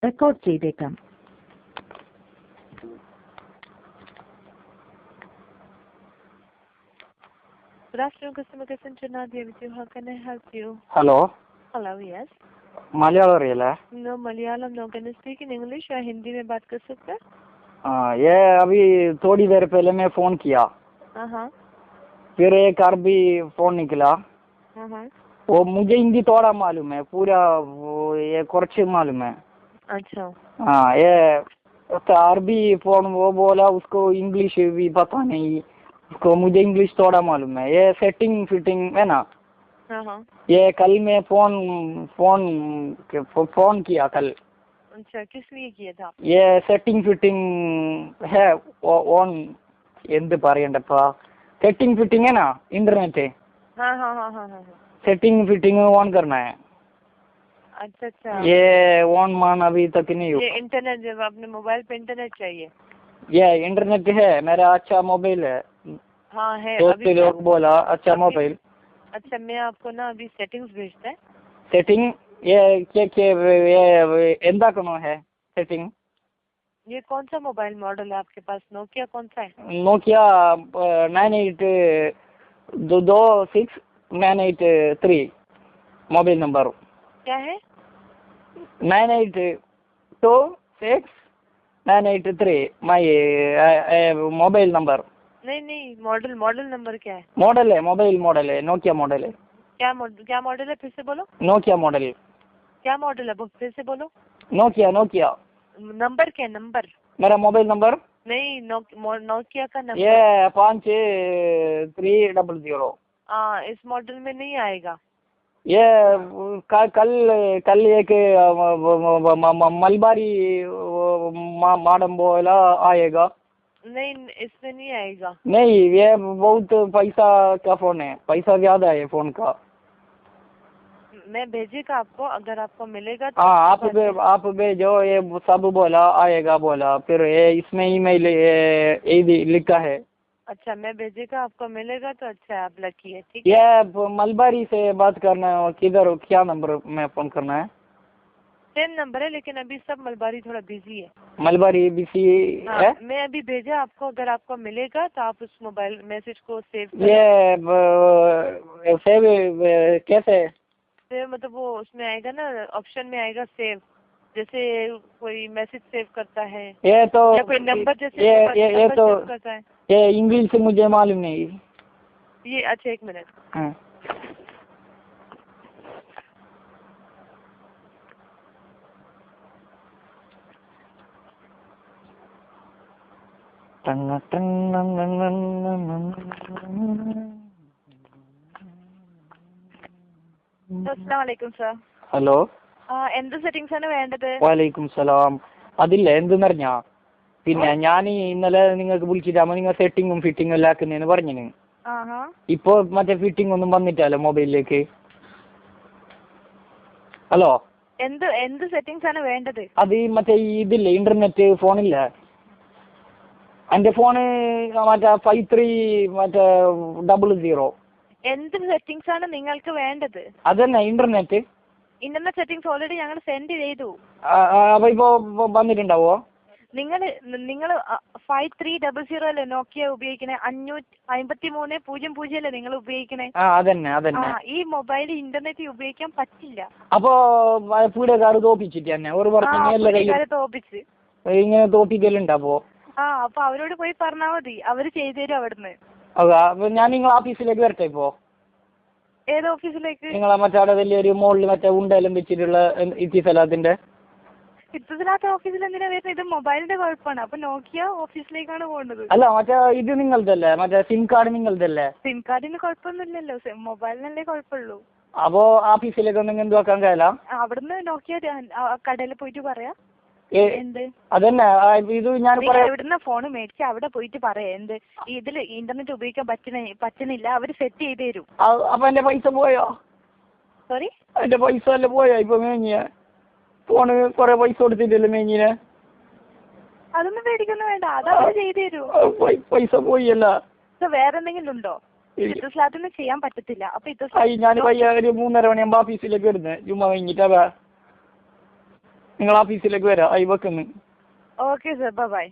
Record ചെയ്തേക്കാം. Good afternoon, customer care center. Nadia with you. How can I help you? Hello. Hello, yes. Malayalam real है? No, Malayalam. No, can you speak in English या हिंदी में बात कर सकते हैं? हाँ, ये अभी थोड़ी देर पहले मैं फ़ोन किया. हाँ. फिर एक अरबी फ़ोन निकला. हाँ. वो मुझे हिंदी थोड़ा मालूम है, पूरा वो ये कुछ मालूम है. अच्छा. हाँ, ये अरबी फ़ोन वो बोला, उसको इंग्लिश भी पता नहीं. उसको मुझे इंग्लिश थोड़ा मालूम है. ये सेटिंग फिटिंग है ना. हाँ. ये कल मैं फ़ोन किया कल. अच्छा, किस लिए किया था? ये सेटिंग फिटिंग है ഓൺ എന്ത് പറയണ്ടപ്പാ, सेटिंग फिटिंग है ना इंटरनेट. हाँ. सेटिंग फिटिंग ऑन करना है. अच्छा. ये ऑन मान अभी तक नहीं हुआ. ये इंटरनेट जब अपने मोबाइल पे इंटरनेट चाहिए? ये इंटरनेट है मेरा. अच्छा मोबाइल है. हाँ है. दोस्त लोग बोला अच्छा मोबाइल. अच्छा, मैं आपको ना अभी सेटिंग्स भेजता है. सेटिंग ये ये एंदा कौन है सेटिंग? ये कौन सा मोबाइल मॉडल है आपके पास? नोकिया कौन सा है? Nokia 982698 mobile number. क्या है? 982698 माय मोबाइल नंबर. नहीं, मॉडल नंबर क्या है? मॉडल है, मोबाइल मॉडल है, नोकिया मॉडल है. क्या मॉडल है? फिर से बोलो. Nokia model. क्या मॉडल है? फिर से बोलो. नोकिया. नंबर क्या है? नंबर मेरा मोबाइल नंबर नहीं, नोकिया का नंबर. ये 5300. हाँ, इस मॉडल में नहीं आएगा. ये कल एक मलबारी माडम बोला आएगा. नहीं, इसमें नहीं आएगा. नहीं, ये बहुत पैसा का फोन है, पैसा ज्यादा है फोन का. मैं भेजेगा आपको, अगर आपको मिलेगा तो. हाँ, आप भेजो. ये सब बोला आएगा बोला. फिर ये इसमें ईमेल ये लिखा है. अच्छा, मैं भेजेगा, आपको मिलेगा तो अच्छा है, आप लकी है. ठीक है. ये मलबारी से बात करना है. किधर क्या नंबर में फोन करना है? सेम नंबर है, लेकिन अभी सब मलबारी थोड़ा बिजी है. मलबारी बिजी हाँ, है. मैं अभी भेजा आपको, अगर आपको मिलेगा तो आप उस मोबाइल मैसेज को सेव करो. ये सेव कैसे? सेव मतलब वो उसमें आएगा ना, ऑप्शन में आएगा सेव. जैसे कोई मैसेज सेव करता है ये तो या कोई नंबर जैसे ये तो सेव करता है. ये इंग्लिश से मुझे मालूम नहीं. ये अच्छा, एक मिनट. हाँ. അസ്സലാമലൈക്കും സർ. ഹലോ. എന്ത് സെറ്റിംഗ്സ് ആണ് വേണ്ടത്? വലൈക്കും സലാം. അതില്ല എന്തെന്നറിഞ്ഞാ, പിന്നെ ഞാൻ ഇന്നലെ നിങ്ങൾക്ക് വിളിച്ചിട്ടാകുമ്പോ നിങ്ങൾ സെറ്റിങ്ങും ഫിറ്റിങ്ങും എല്ലാം ആക്കുന്നേന്ന് പറഞ്ഞു. ഇപ്പൊ മറ്റേ ഫിറ്റിംഗ് ഒന്നും വന്നിട്ടല്ലോ മൊബൈലിലേക്ക്. ഹലോ. എന്ത് സെറ്റിംഗ്സ് ആണ് വേണ്ടത്? അത് മറ്റേ ഇതില്ലേ ഇന്റർനെറ്റ് ഫോണില്ല. എന്റെ ഫോണ് മറ്റേ 5300. എന്ത് സെറ്റിംഗ്സ് ആണ് നിങ്ങൾക്ക് വേണ്ടത്? അതന്നെ ഇന്റർനെറ്റ് സെറ്റിംഗ്സ് ഓൾറെഡി ഞങ്ങൾ സെൻഡ് ചെയ്തു. അപ്പൊ ഇപ്പൊ വന്നിട്ടുണ്ടാവോ? നിങ്ങൾ 5300 അല്ലേ നോക്കിയ ഉപയോഗിക്കണേ? 55300 അല്ലേ നിങ്ങൾ ഉപയോഗിക്കണേ? അതന്നെ. ഈ മൊബൈൽ ഇന്റർനെറ്റ് ഉപയോഗിക്കാൻ പറ്റില്ല. അപ്പൊ പീഡക്കാര് തോപ്പിച്ചിട്ട് തന്നെ ഒരു തോപ്പിച്ച് ഇങ്ങനെ തോപ്പിക്കലുണ്ടപ്പോ? അപ്പൊ അവരോട് പോയി പറഞ്ഞാൽ മതി, അവര് ചെയ്തു തരും അവിടുന്ന്. ഞാൻ നിങ്ങളെ ഓഫീസിലേക്ക് വരട്ടെ ഇപ്പോ? ഏത് ഓഫീസിലേക്ക്? നിങ്ങളെ മറ്റേ വലിയൊരു മോളിൽ മറ്റേ ഉണ്ടെല്ലാം വെച്ചിട്ടുള്ള ഇത്തിസലാത്തിന്റെ ഓഫീസിൽ എന്തിനാ വരുന്നത്? ഇത് മൊബൈലിന്റെ കുഴപ്പമാണ്. അപ്പൊ നോക്കിയ ഓഫീസിലേക്കാണ് പോകേണ്ടത്. അല്ല, മറ്റേ ഇത് നിങ്ങളതല്ലേ? മറ്റേ സിം കാർഡ് നിങ്ങളതല്ലേ? സിം കാർഡിന് കുഴപ്പമൊന്നുമില്ലല്ലോ, മൊബൈലിനല്ലേ കുഴപ്പമുള്ളൂ. അപ്പൊ ഓഫീസിലേക്ക് ഒന്നും എന്ത് വെക്കാൻ കഴിയില്ല? അവിടുന്ന് നോക്കിയ കടയിൽ പോയിട്ട് പറയാ. എന്ത്? അതന്നെ ഇത് ഞാൻ എവിടുന്ന ഫോൺ മേടിച്ച് അവിടെ പോയിട്ട് പറയാ. എന്ത് ഇതില് ഇന്റർനെറ്റ് ഉപയോഗിക്കാൻ പറ്റുന്നില്ല, അവര് സെറ്റ് ചെയ്ത് തരും. അപ്പൊ എന്റെ പൈസ പോയോ? സോറി, എന്റെ പൈസ അല്ലേ പോയോ? ഇപ്പൊ മേങ്ങിയ ഫോണ് കൊറേ പൈസ കൊടുത്തിട്ടല്ലേ മേങ്ങിനെ? അതൊന്നും പേടിക്കൊന്നും വേണ്ട, അത് അവര് ചെയ്ത് തരും. പൈസ പോയല്ല. വേറെ എന്തെങ്കിലും ഉണ്ടോ? ഇത്തസ്ലാത്തിന് ചെയ്യാൻ പറ്റത്തില്ല. അപ്പൊ ഞാൻ ഒരു 3:30 മണിയാകുമ്പോ ഓഫീസിലേക്ക് വരുന്നത് ചുമ്മാ കഴിഞ്ഞിട്ടാ. നിങ്ങൾ ഓഫീസിലേക്ക് വരാം. ആയി വെക്കുന്നു. Okay sir, by.